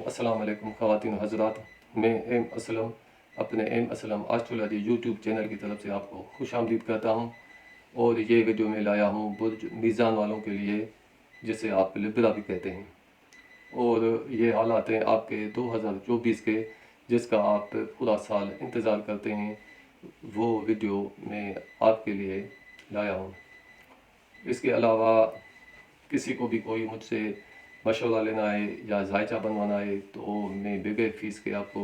السلام علیکم خواتین و حضرات، میں ایم اسلم اپنے ایم اسلم آسٹرولوجی یوٹیوب چینل کی طرف سے آپ کو خوش آمدید کرتا ہوں، اور یہ ویڈیو میں لایا ہوں برج میزان والوں کے لیے، جسے آپ لبرا بھی کہتے ہیں، اور یہ حالات ہیں آپ کے 2024 کے، جس کا آپ پورا سال انتظار کرتے ہیں، وہ ویڈیو میں آپ کے لیے لایا ہوں۔ اس کے علاوہ کسی کو بھی کوئی مجھ سے مشورہ لینا ہے یا ذائچہ بنوانا ہے تو میں بغیر فیس کے آپ کو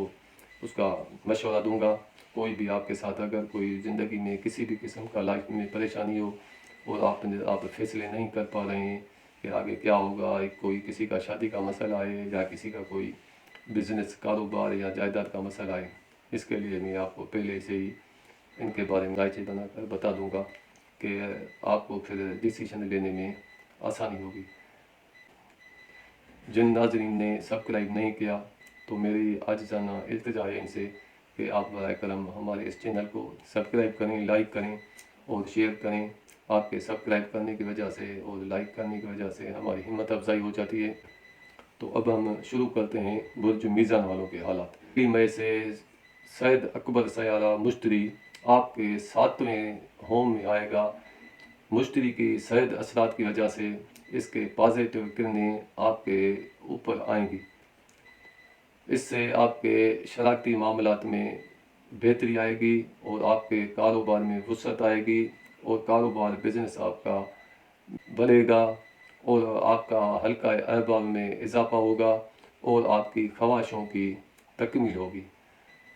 اس کا مشورہ دوں گا۔ کوئی بھی آپ کے ساتھ اگر کوئی زندگی میں کسی بھی قسم کا لائف میں پریشانی ہو اور آپ فیصلے نہیں کر پا رہے ہیں کہ آگے کیا ہوگا، کوئی کسی کا شادی کا مسئلہ ہے یا کسی کا کوئی بزنس کاروبار یا جائیداد کا مسئلہ ہے، اس کے لیے میں آپ کو پہلے سے ہی ان کے بارے میں ذائچے بنا کر بتا دوں گا کہ آپ کو پھر ڈیسیشن لینے میں آسانی ہوگی۔ جن ناظرین نے سبسکرائب نہیں کیا تو میری عاجزانہ التجا ہے ان سے کہ آپ برائے کرم ہمارے اس چینل کو سبسکرائب کریں، لائک کریں اور شیئر کریں۔ آپ کے سبسکرائب کرنے کی وجہ سے اور لائک کرنے کی وجہ سے ہماری ہمت افزائی ہو جاتی ہے۔ تو اب ہم شروع کرتے ہیں برج میزان والوں کے حالات۔ 3 مئی سے سید اکبر سیارہ مشتری آپ کے 7ویں ہوم میں آئے گا۔ مشتری کی سید اثرات کی وجہ سے اس کے پازیٹیو کرنیں آپ کے اوپر آئیں گی۔ اس سے آپ کے شراکتی معاملات میں بہتری آئے گی اور آپ کے کاروبار میں وسعت آئے گی، اور کاروبار بزنس آپ کا بڑھے گا، اور آپ کا حلقہ احباب میں اضافہ ہوگا، اور آپ کی خواہشوں کی تکمیل ہوگی،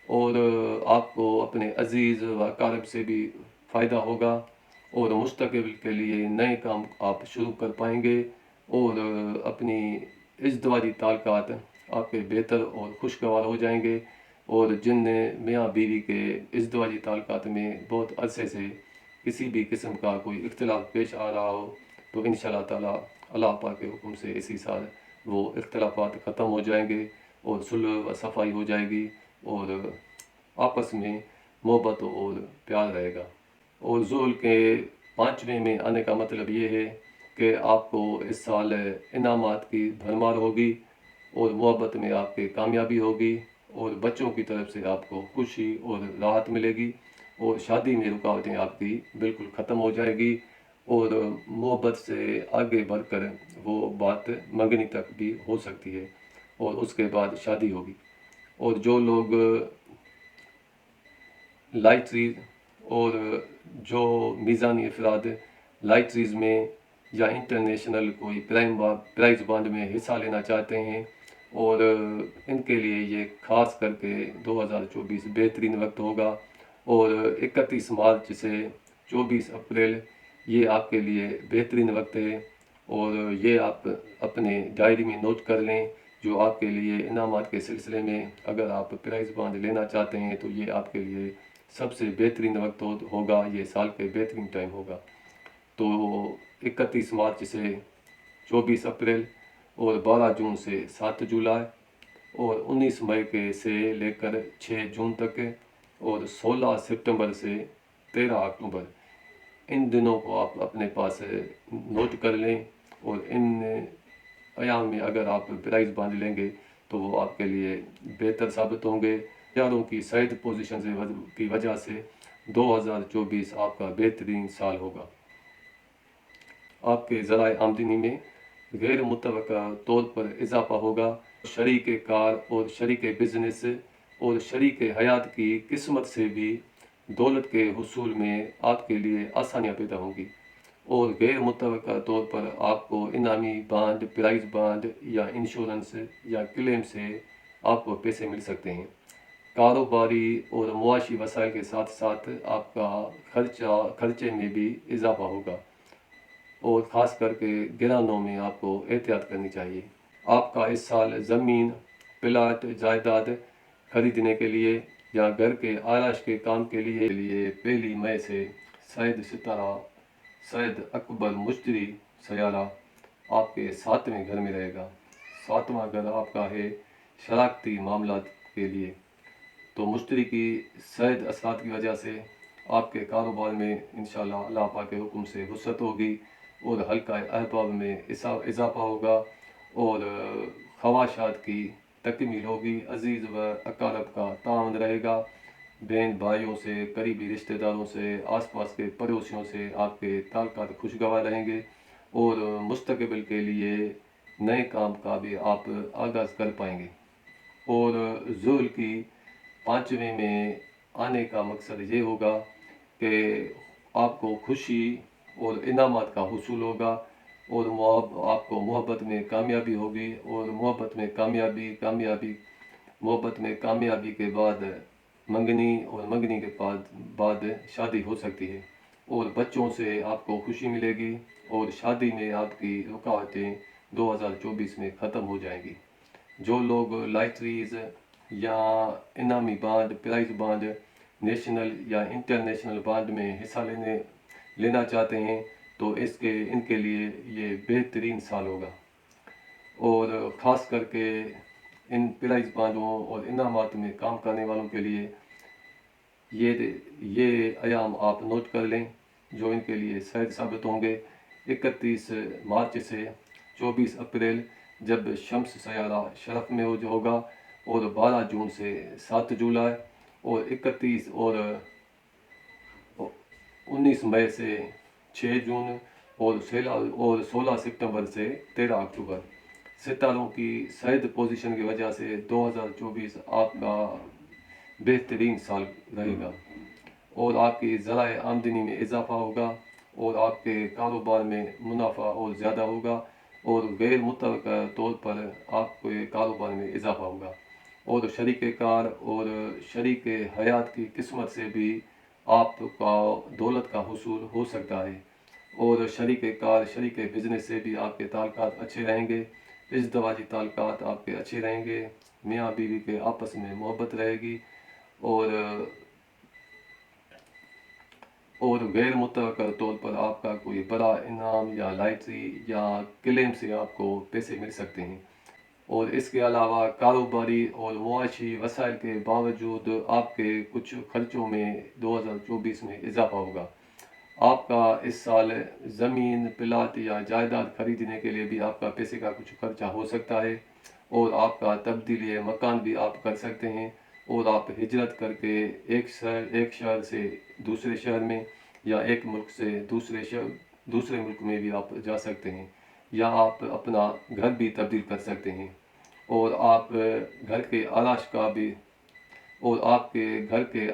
اور آپ کو اپنے عزیز و اقارب سے بھی فائدہ ہوگا، اور مستقبل کے لیے نئے کام آپ شروع کر پائیں گے، اور اپنی ازدواجی تعلقات آپ کے بہتر اور خوشگوار ہو جائیں گے۔ اور جن میاں بیوی کے ازدواجی تعلقات میں بہت عرصے سے کسی بھی قسم کا کوئی اختلاف پیش آ رہا ہو تو انشاءاللہ تعالیٰ اللہ پاک کے حکم سے اسی سال وہ اختلافات ختم ہو جائیں گے، اور صلح و صفائی ہو جائے گی، اور آپس میں محبت اور پیار رہے گا۔ اور ذوال کے 5ویں میں آنے کا مطلب یہ ہے کہ آپ کو اس سال انعامات کی بھرمار ہوگی، اور محبت میں آپ کے کامیابی ہوگی، اور بچوں کی طرف سے آپ کو خوشی اور راحت ملے گی، اور شادی میں رکاوٹیں آپ کی بالکل ختم ہو جائے گی، اور محبت سے آگے بڑھ کر وہ بات منگنی تک بھی ہو سکتی ہے، اور اس کے بعد شادی ہوگی۔ اور جو لوگ لائٹریز اور جو میزانی افراد لائٹریز میں یا انٹرنیشنل کوئی پرائز بانڈ میں حصہ لینا چاہتے ہیں، اور ان کے لیے یہ خاص کر کے 2024 بہترین وقت ہوگا، اور 31 مارچ سے 24 اپریل یہ آپ کے لیے بہترین وقت ہے، اور یہ آپ اپنے ڈائری میں نوٹ کر لیں۔ جو آپ کے لیے انعامات کے سلسلے میں اگر آپ پرائز بانڈ لینا چاہتے ہیں تو یہ آپ کے لیے سب سے بہترین وقت ہوگا، یہ سال کے بہترین ٹائم ہوگا۔ تو 31 مارچ سے 24 اپریل، اور 12 جون سے 7 جولائی، اور 19 مئی کے سے لے کر 6 جون تک، اور 16 ستمبر سے 13 اکتوبر، ان دنوں کو آپ اپنے پاس نوٹ کر لیں، اور ان ایام میں اگر آپ پرائز بانڈ لیں گے تو وہ آپ کے لیے بہتر ثابت ہوں گے۔ یاروں کی سعید پوزیشن کی وجہ سے 2024 آپ کا بہترین سال ہوگا۔ آپ کے ذرائع آمدنی میں غیر متوقع طور پر اضافہ ہوگا۔ شریک کار اور شریک بزنس اور شریک حیات کی قسمت سے بھی دولت کے حصول میں آپ کے لیے آسانیاں پیدا ہوں گی، اور غیر متوقع طور پر آپ کو انعامی بانڈ، پرائز بانڈ یا انشورنس یا کلیم سے آپ کو پیسے مل سکتے ہیں۔ کاروباری اور معاشی وسائل کے ساتھ ساتھ آپ کا خرچے میں بھی اضافہ ہوگا، اور خاص کر کے گرانوں میں آپ کو احتیاط کرنی چاہیے۔ آپ کا اس سال زمین، پلاٹ، جائیداد خریدنے کے لیے یا گھر کے آرائش کے کام کے لیے 1 مئی سے سید ستارہ سید اکبر مشتری سیارہ آپ کے 7ویں گھر میں رہے گا۔ 7واں گھر آپ کا ہے شراکتی معاملات کے لیے۔ تو مشتری کی سعید اثرات کی وجہ سے آپ کے کاروبار میں انشاءاللہ اللہ پاک کے حکم سے وسعت ہوگی، اور حلقہ احباب میں اضافہ ہوگا، اور خواہشات کی تکمیل ہوگی، عزیز و اقارب کا تعاون رہے گا، بہن بھائیوں سے، قریبی رشتہ داروں سے، آس پاس کے پڑوسیوں سے آپ کے تعلقات خوشگوار رہیں گے، اور مستقبل کے لیے نئے کام کا بھی آپ آغاز کر پائیں گے۔ اور ذوال کی 5ویں میں آنے کا مقصد یہ ہوگا کہ آپ کو خوشی اور انعامات کا حصول ہوگا، اور آپ کو محبت میں کامیابی ہوگی، اور محبت میں کامیابی کے بعد منگنی، اور منگنی کے بعد شادی ہو سکتی ہے، اور بچوں سے آپ کو خوشی ملے گی، اور شادی میں آپ کی رکاوٹیں 2024 میں ختم ہو جائیں گی۔ جو لوگ لائٹریز یا انعامی بانڈ، پرائز بانڈ، نیشنل یا انٹرنیشنل بانڈ میں حصہ لینا چاہتے ہیں تو ان کے لیے یہ بہترین سال ہوگا، اور خاص کر کے ان پرائز بانڈوں اور انعامات میں کام کرنے والوں کے لیے یہ ایام آپ نوٹ کر لیں جو ان کے لیے سعید ثابت ہوں گے۔ 31 مارچ سے 24 اپریل جب شمس سیارہ شرف میں ہوگا، اور 12 جون سے 7 جولائی، اور 31 اور 19 مئی سے 6 جون، اور 16 ستمبر سے 13 اکتوبر۔ ستاروں کی سعید پوزیشن کی وجہ سے 2024 آپ کا بہترین سال رہے گا، اور آپ کی ذرائع آمدنی میں اضافہ ہوگا، اور آپ کے کاروبار میں منافع اور زیادہ ہوگا، اور غیر متوقع طور پر آپ کے کاروبار میں اضافہ ہوگا، اور شریک کار اور شریک حیات کی قسمت سے بھی آپ کا دولت کا حصول ہو سکتا ہے، اور شریک کار، شریک بزنس سے بھی آپ کے تعلقات اچھے رہیں گے، ازدواجی تعلقات آپ کے اچھے رہیں گے، میاں بیوی کے آپس میں محبت رہے گی، اور غیر متوقع طور پر آپ کا کوئی بڑا انعام یا لائٹری یا کلیم سے آپ کو پیسے مل سکتے ہیں، اور اس کے علاوہ کاروباری اور معاشی وسائل کے باوجود آپ کے کچھ خرچوں میں 2024 میں اضافہ ہوگا۔ آپ کا اس سال زمین، پلاٹ یا جائیداد خریدنے کے لیے بھی آپ کا پیسے کا کچھ خرچہ ہو سکتا ہے، اور آپ کا تبدیلی مکان بھی آپ کر سکتے ہیں، اور آپ ہجرت کر کے ایک شہر سے دوسرے شہر میں، یا ایک ملک سے دوسرے ملک میں بھی آپ جا سکتے ہیں، یا آپ اپنا گھر بھی تبدیل کر سکتے ہیں، اور آپ گھر کے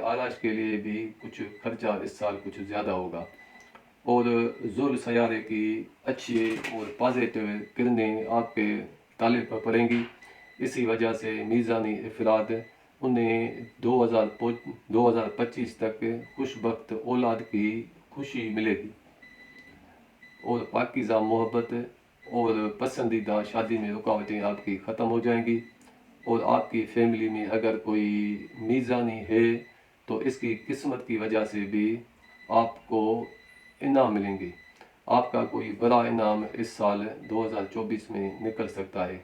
آرائش کے لیے بھی کچھ خرچہ اس سال کچھ زیادہ ہوگا، اور ذوال سیارے کی اچھی اور پازیٹیو کرنیں آپ کے تالے پر پڑیں گی، اسی وجہ سے میزانی افراد انہیں 2025 تک خوش بخت اولاد کی خوشی ملے گی، اور پاکیزہ محبت اور پسندیدہ شادی میں رکاوٹیں آپ کی ختم ہو جائیں گی، اور آپ کی فیملی میں اگر کوئی میزانی ہے تو اس کی قسمت کی وجہ سے بھی آپ کو انعام ملیں گے، آپ کا کوئی بڑا انعام اس سال 2024 میں نکل سکتا ہے،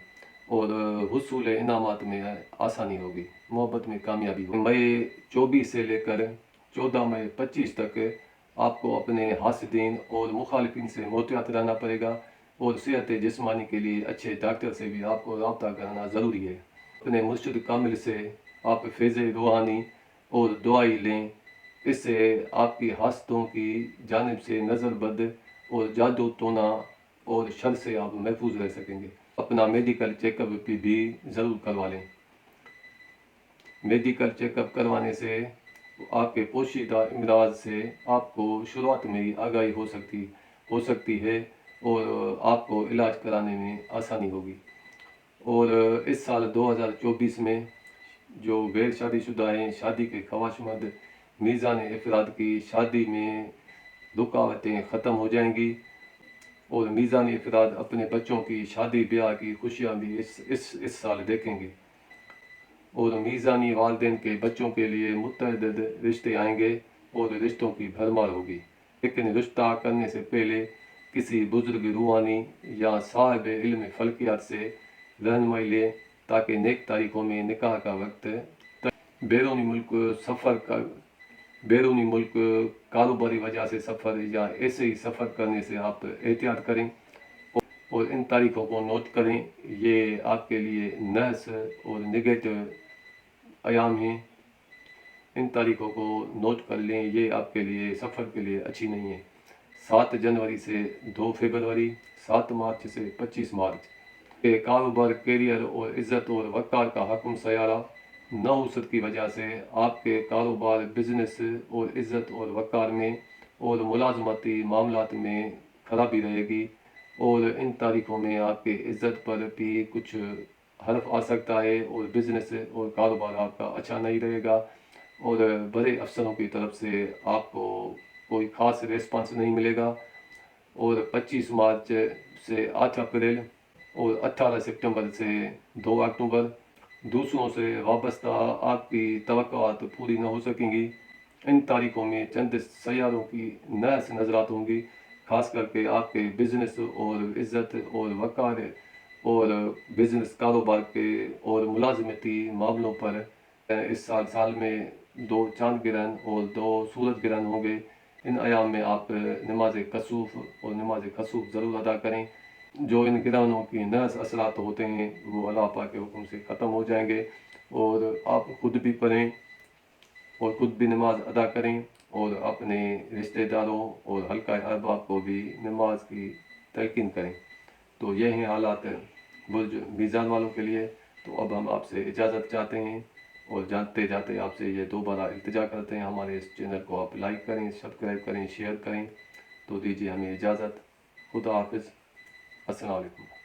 اور حصول انعامات میں آسانی ہوگی، محبت میں کامیابی ہوگی۔ مئی 24 سے لے کر 14 مئی 25 تک آپ کو اپنے حاسدین اور مخالفین سے محتاط رہنا پڑے گا، اور صحت جسمانی کے لیے اچھے ڈاکٹر سے بھی آپ کو رابطہ کرنا ضروری ہے۔ اپنے مرشد کامل سے آپ فیض روحانی اور دعائی لیں، اس سے آپ کی حاسدوں کی جانب سے نظر بد اور جادو ٹونا اور شر سے آپ محفوظ رہ سکیں گے۔ اپنا میڈیکل چیک اپ بھی ضرور کروا لیں۔ میڈیکل چیک اپ کروانے سے آپ کے پوشیدہ امراض سے آپ کو شروعات میں ہی آگاہی ہو سکتی ہے، اور آپ کو علاج کرانے میں آسانی ہوگی، اور اس سال 2024 میں جو غیر شادی شدہ ہیں، شادی کے خواہشمند میزان افراد کی شادی میں رکاوٹیں ختم ہو جائیں گی، اور میزانی افراد اپنے بچوں کی شادی بیاہ کی خوشیاں بھی اس سال دیکھیں گے، اور میزانی والدین کے بچوں کے لیے متعدد رشتے آئیں گے، اور رشتوں کی بھرمار ہوگی، لیکن رشتہ کرنے سے پہلے کسی بزرگ روحانی یا صاحب علم فلکیات سے رہنمائی لیں تاکہ نیک تاریخوں میں نکاح کا وقت بیرونی ملک کاروباری وجہ سے سفر یا ایسے ہی سفر کرنے سے آپ احتیاط کریں، اور ان تاریخوں کو نوٹ کریں. یہ آپ کے لیے نحس اور نگیٹو ایام ہیں. ان تاریخوں کو نوٹ کر لیں، یہ آپ کے لیے سفر کے لیے اچھی نہیں ہے. 7 جنوری سے 2 فروری، 7 مارچ سے 25 مارچ. کہ کاروبار، کیریئر اور عزت اور وقار کا حکم سیارہ 9 کی وجہ سے آپ کے کاروبار، بزنس اور عزت اور وقار میں اور ملازمتی معاملات میں خرابی رہے گی. اور ان تاریخوں میں آپ کے عزت پر بھی کچھ حرف آ سکتا ہے اور بزنس اور کاروبار آپ کا اچھا نہیں رہے گا. اور بڑے افسروں کی طرف سے آپ کو کوئی خاص ریسپانس نہیں ملے گا. اور 25 مارچ سے 8 اپریل اور 18 سپٹمبر سے 2 اکتوبر دوسروں سے وابستہ آپ کی توقعات پوری نہ ہو سکیں گی. ان تاریخوں میں چند سیاروں کی نحس نظرات ہوں گی، خاص کر کے آپ کے بزنس اور عزت اور وقار اور بزنس کاروبار کے اور ملازمتی معاملوں پر. اس سال میں 2 چاند گرہن اور 2 سورج گرہن ہوں گے. ان ایام میں آپ نماز کسوف اور نماز خسوف ضرور ادا کریں. جو ان گرہنوں کی نحس اثرات ہوتے ہیں وہ اللہ پاک کے حکم سے ختم ہو جائیں گے. اور آپ خود بھی پڑھیں اور خود بھی نماز ادا کریں اور اپنے رشتہ داروں اور حلقہ احباب کو بھی نماز کی تلقین کریں. تو یہ ہیں حالات برج میزان والوں کے لیے. تو اب ہم آپ سے اجازت چاہتے ہیں اور جاتے جاتے آپ سے یہ دوبارہ التجا کرتے ہیں، ہمارے اس چینل کو آپ لائک کریں، سبسکرائب کریں، شیئر کریں. تو دیجیے ہمیں اجازت. خدا حافظ. السلام علیکم.